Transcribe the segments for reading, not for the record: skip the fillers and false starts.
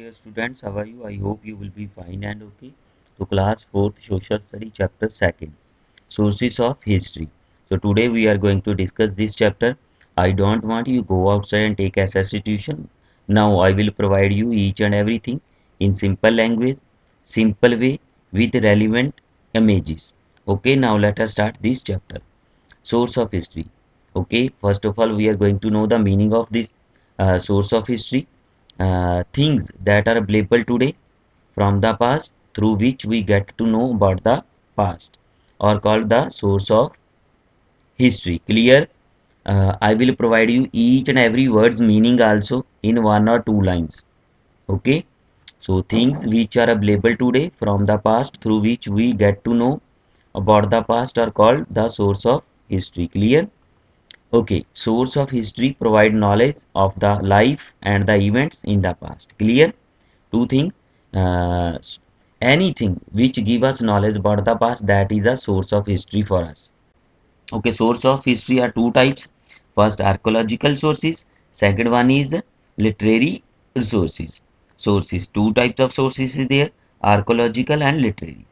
Dear students, how are you? I hope you will be fine and okay. So, class 4th Social Study chapter 2nd, Sources of History. So, today we are going to discuss this chapter. I don't want you go outside and take SSC tuition. Now, I will provide you each and everything in simple language, simple way with relevant images. Okay, now let us start this chapter. Source of history. Okay, first of all we are going to know the meaning of this source of history. Things that are available today from the past through which we get to know about the past are called the source of history. Clear? I will provide you each and every word's meaning also in one or two lines. Okay, so things which are available today from the past through which we get to know about the past are called the source of history. Clear? Okay, source of history provide knowledge of the life and the events in the past. Clear? Two things. Anything which give us knowledge about the past, that is a source of history for us. Okay, source of history are two types. First, archaeological sources. Second one is literary resources. Sources. Two types of sources is there: archaeological and literary.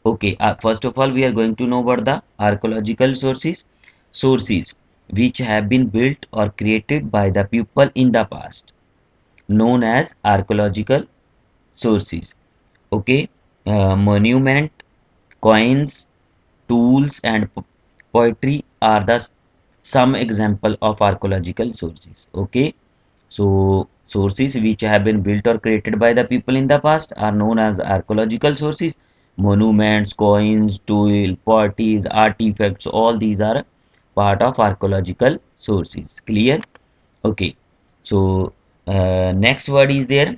Okay, first of all, we are going to know about the archaeological sources. Sources which have been built or created by the people in the past, known as archaeological sources. Okay, monument, coins, tools, and poetry are the some example of archaeological sources. Okay, so sources which have been built or created by the people in the past are known as archaeological sources. Monuments, coins, tool, potteries, artifacts, all these are part of archaeological sources. Clear? Okay. So next word is there,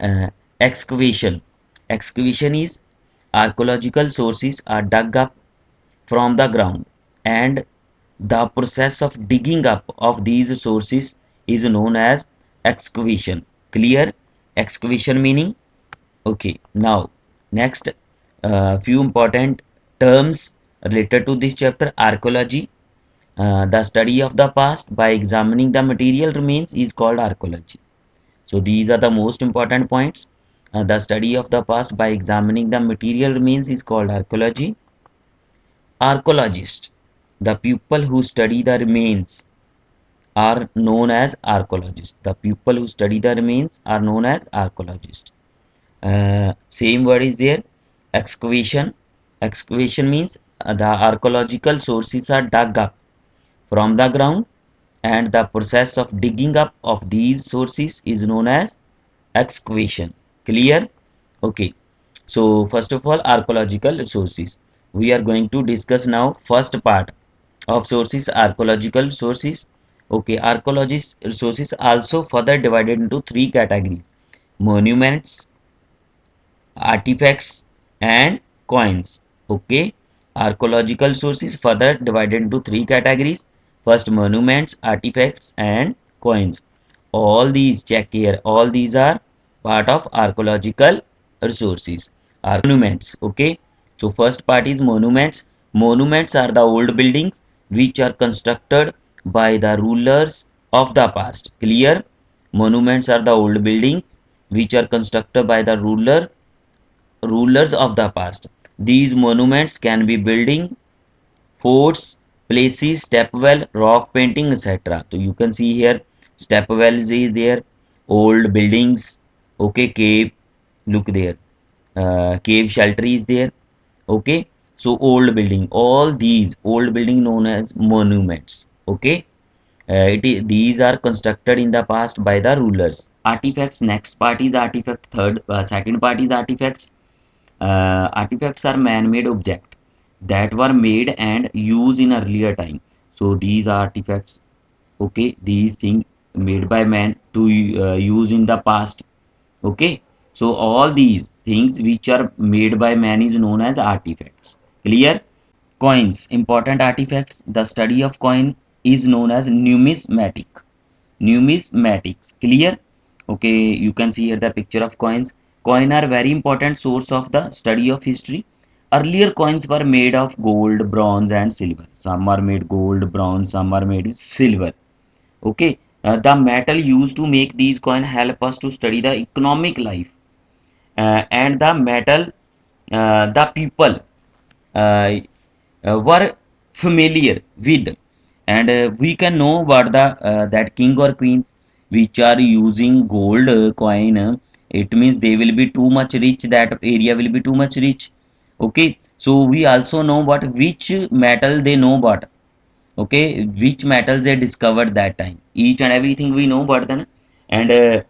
uh, excavation. Excavation is archaeological sources are dug up from the ground, and the process of digging up of these sources is known as excavation. Clear? Excavation meaning. Okay, now next, few important terms related to this chapter. Archaeology, the study of the past by examining the material remains, is called archaeology. So these are the most important points. The study of the past by examining the material remains is called archaeology. Archaeologists, the people who study the remains, are known as archaeologists. The people who study the remains are known as archaeologists. Same word is there. Excavation. Excavation means the archaeological sources are dug up from the ground, and the process of digging up of these sources is known as excavation. Clear? Okay. So first of all, archaeological sources. We are going to discuss now first part of sources, archaeological sources. Okay, archaeologist sources also further divided into three categories: monuments, artifacts, and coins. Okay, archaeological sources further divided into three categories: first, monuments, artifacts, and coins. All these, check here, all these are part of archaeological resources. Are monuments. Okay, so first part is monuments. Monuments are the old buildings which are constructed by the rulers of the past. Clear? Monuments are the old buildings which are constructed by the rulers of the past. These monuments can be building, forts, places, stepwell, rock painting, etc. So you can see here, stepwells is there, old buildings. Okay, cave, look there, cave shelter is there. Okay, so old building, all these old building known as monuments. Okay, these are constructed in the past by the rulers. Artifacts, next part is artifact. Second part is artifacts. Artifacts are man-made objects that were made and used in earlier time. So these are artifacts. Okay, these things made by man to use in the past. Okay, so all these things which are made by man is known as artifacts. Clear? Coins, important artifacts. The study of coin is known as numismatic. Numismatics. Clear? Okay, you can see here the picture of coins. Coin are very important source of the study of history. Earlier coins were made of gold, bronze, and silver. Some are made gold, bronze, some are made silver. Okay, The metal used to make these coins help us to study the economic life, and the metal the people uh, were familiar with, and we can know about the that king or queens which are using gold coin. It means they will be too much rich, that area will be too much rich. Okay, so we also know about which metal they know about. Okay, which metals they discovered that time, each and everything we know about them. And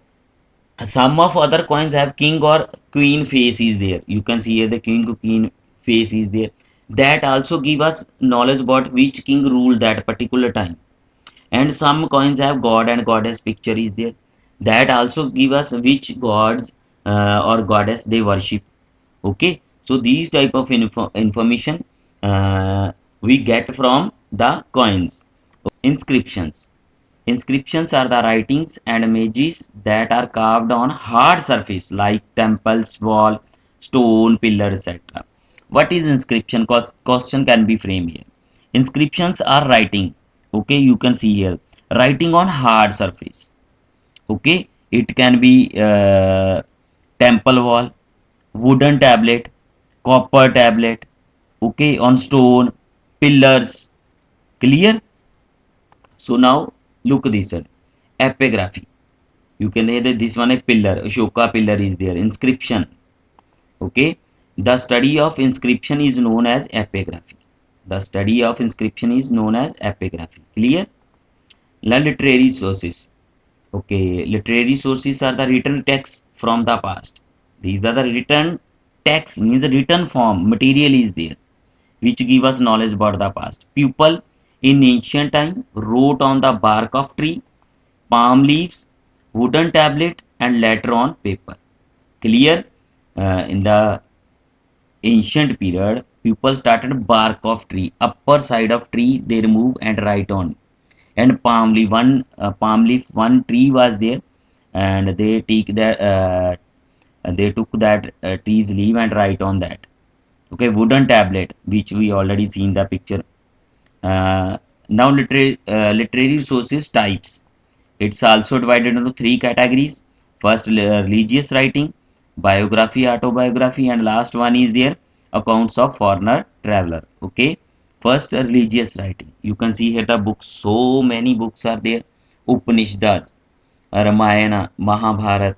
some of other coins have king or queen face is there. You can see here the king or queen face is there. That also give us knowledge about which king ruled that particular time. And some coins have god and goddess picture is there. That also give us which gods or goddess they worship. Okay, so these type of information we get from the coins. Inscriptions. Inscriptions are the writings and images that are carved on hard surface like temples, wall, stone, pillar, etc. What is inscription? Question can be framed here. Inscriptions are writing. Okay, you can see here writing on hard surface. Okay, it can be temple wall, wooden tablet, copper tablet. Okay, on stone, pillars. Clear? So now look this one. Epigraphy. You can say that this one a pillar, Ashoka pillar is there. Inscription. Okay. The study of inscription is known as epigraphy. The study of inscription is known as epigraphy. Clear? Now literary sources. Okay. Literary sources are the written texts from the past. These are the written text, means the written form material is there which give us knowledge about the past. People in ancient time wrote on the bark of tree, palm leaves, wooden tablet, and later on paper. Clear? In the ancient period, people started bark of tree, upper side of tree they remove and write on. And palm leaf, one palm leaf, one tree was there, and they took that tree's leaf and write on that. Okay, wooden tablet, which we already seen the picture. Now literary sources types. It's also divided into three categories. First, religious writing, biography, autobiography, and last one is there accounts of foreigner traveler. Okay. First, religious writing. You can see here the books. So many books are there. Upanishads, Ramayana, Mahabharata,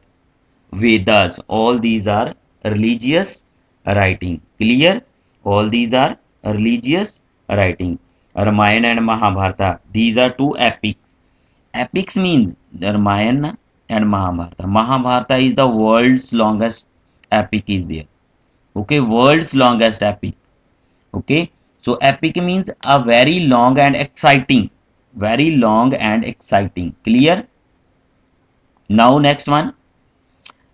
Vedas. All these are religious writing. Clear? All these are religious writing. Ramayana and Mahabharata. These are two epics. Epics means the Ramayana and Mahabharata. Mahabharata is the world's longest epic is there. Okay, world's longest epic. Okay, so epic means a very long and exciting. Very long and exciting. Clear? Now next one.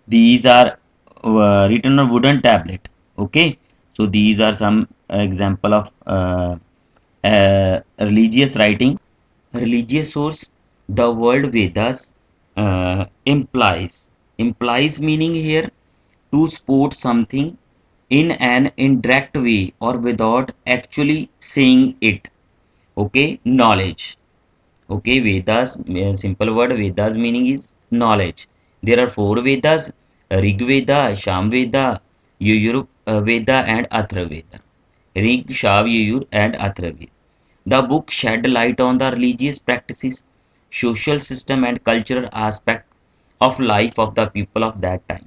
These are written on wooden tablet. Okay, so these are some example of religious writing. Religious source. The word Vedas implies meaning here to support something in an indirect way or without actually saying it. Okay, knowledge. Okay, Vedas, simple word Vedas meaning is knowledge. There are four Vedas: Rig Veda, Sham Veda, Yajur Veda, and Athra Veda. Rig, Shav, Yajur, and Athra Veda. The book shed light on the religious practices, social system, and cultural aspect of life of the people of that time.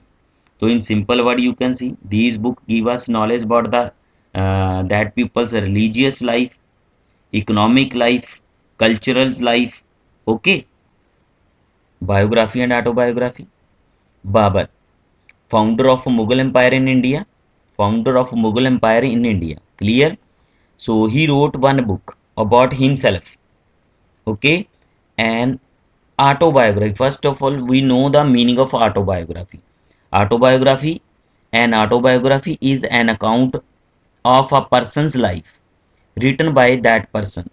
So, in simple word, you can see these books give us knowledge about the that people's religious life, economic life, cultural life. Okay, biography and autobiography. Babur, founder of Mughal Empire in India, founder of Mughal Empire in India. Clear? So he wrote one book about himself. Okay, and autobiography. First of all, we know the meaning of autobiography. Autobiography, an autobiography is an account of a person's life written by that person.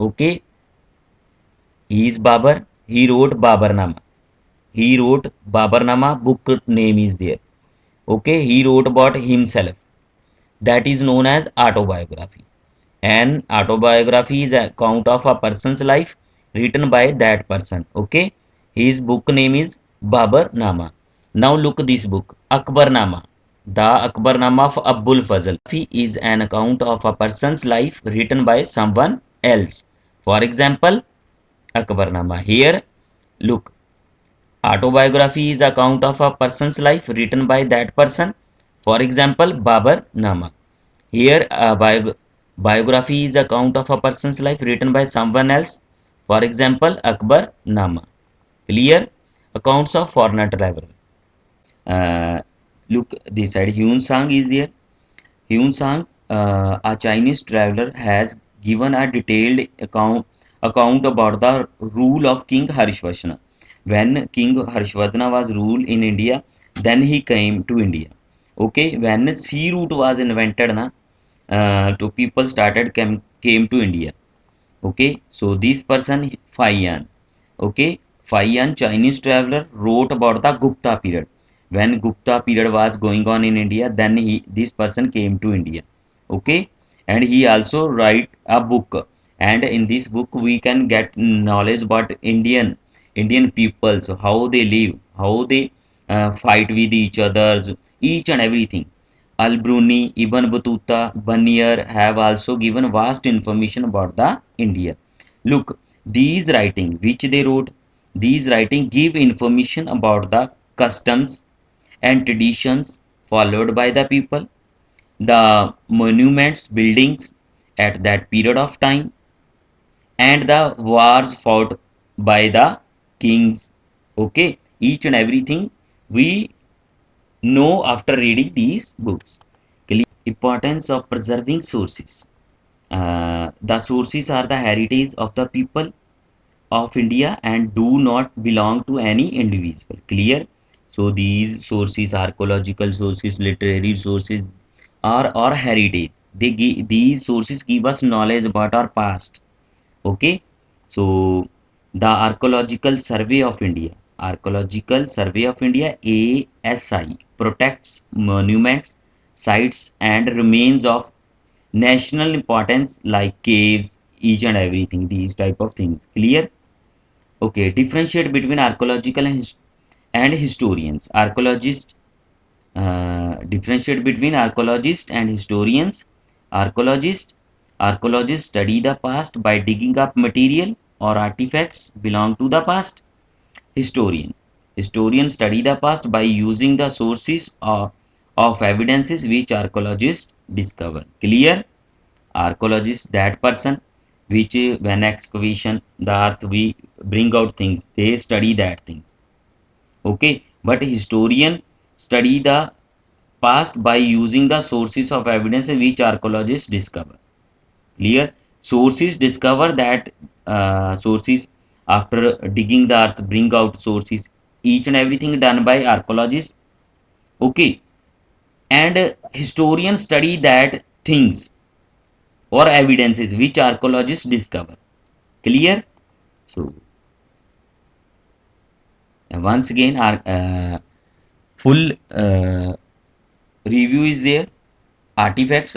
Okay, he is Babar. He wrote Babarnama. He wrote Babarnama. Book name is there. Okay, he wrote about himself. That is known as autobiography. An autobiography is an account of a person's life written by that person. Okay, his book name is Babarnama. Now look this book, Akbarnama. The Akbarnama of Abul Fazl. Biography is an account of a person's life written by someone else. For example, Akbarnama. Here, look, autobiography is account of a person's life written by that person. For example, Babar Nama. Here, biography is account of a person's life written by someone else. For example, Akbar Nama. Clear? Accounts of foreigner travel. Uh, Look this side. Hyun Sang is here. Hyun Sang, a Chinese traveler, has given a detailed account about the rule of King Harshvardhana. When King Harshvardhana was ruled in India, then he came to India. Okay, when sea route was invented, na, to people started came to India. Okay, so this person Faiyan. Okay, Faiyan, Chinese traveler, wrote about the Gupta period. When Gupta period was going on in India, then this person came to India. Okay, and he also write a book, and in this book we can get knowledge about Indian peoples, how they live, how they fight with each others, each and everything. Al-Bruni, Ibn Battuta, Baniyar have also given vast information about the India. Look, these writing which they wrote, these writing give information about the customs and traditions followed by the people, the monuments, buildings at that period of time, and the wars fought by the kings. Okay, each and everything we know after reading these books. Importance of preserving sources. The sources are the heritage of the people of India and do not belong to any individual. Clear? So these sources, archaeological sources, literary sources, are our heritage. These sources give us knowledge about our past. Okay, so the Archaeological Survey of India ASI protects monuments, sites, and remains of national importance like caves, each and everything, these type of things. Clear? Okay, differentiate between archaeological and historians. Differentiate between archaeologists and historians. Archaeologists Archaeologists study the past by digging up material or artifacts belong to the past. Historians study the past by using the sources of evidences which archaeologists discover. Clear? Archaeologist that person which when excavation the earth we bring out things, they study that things. Okay, but historian study the past by using the sources of evidence which archaeologists discover. Clear? Sources discover that sources after digging the earth bring out sources, each and everything done by archaeologists. Okay, and historians study that things or evidences which archaeologists discover. Clear? So once again our full review is there. Artifacts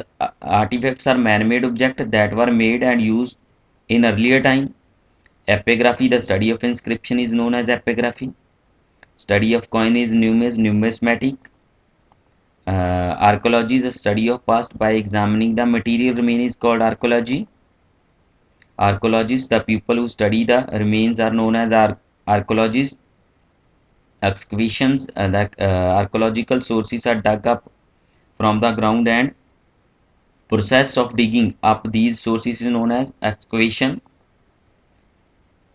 are man-made objects that were made and used in earlier time. Epigraphy, the study of inscription, is known as epigraphy. Study of coin is numismatic. Archaeology is a study of past by examining the material remains is called archaeology. Archaeologists, the people who study the remains, are known as archaeologists. Excavations, the archaeological sources are dug up from the ground, and process of digging up these sources is known as excavation.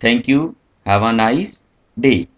Thank you. Have a nice day.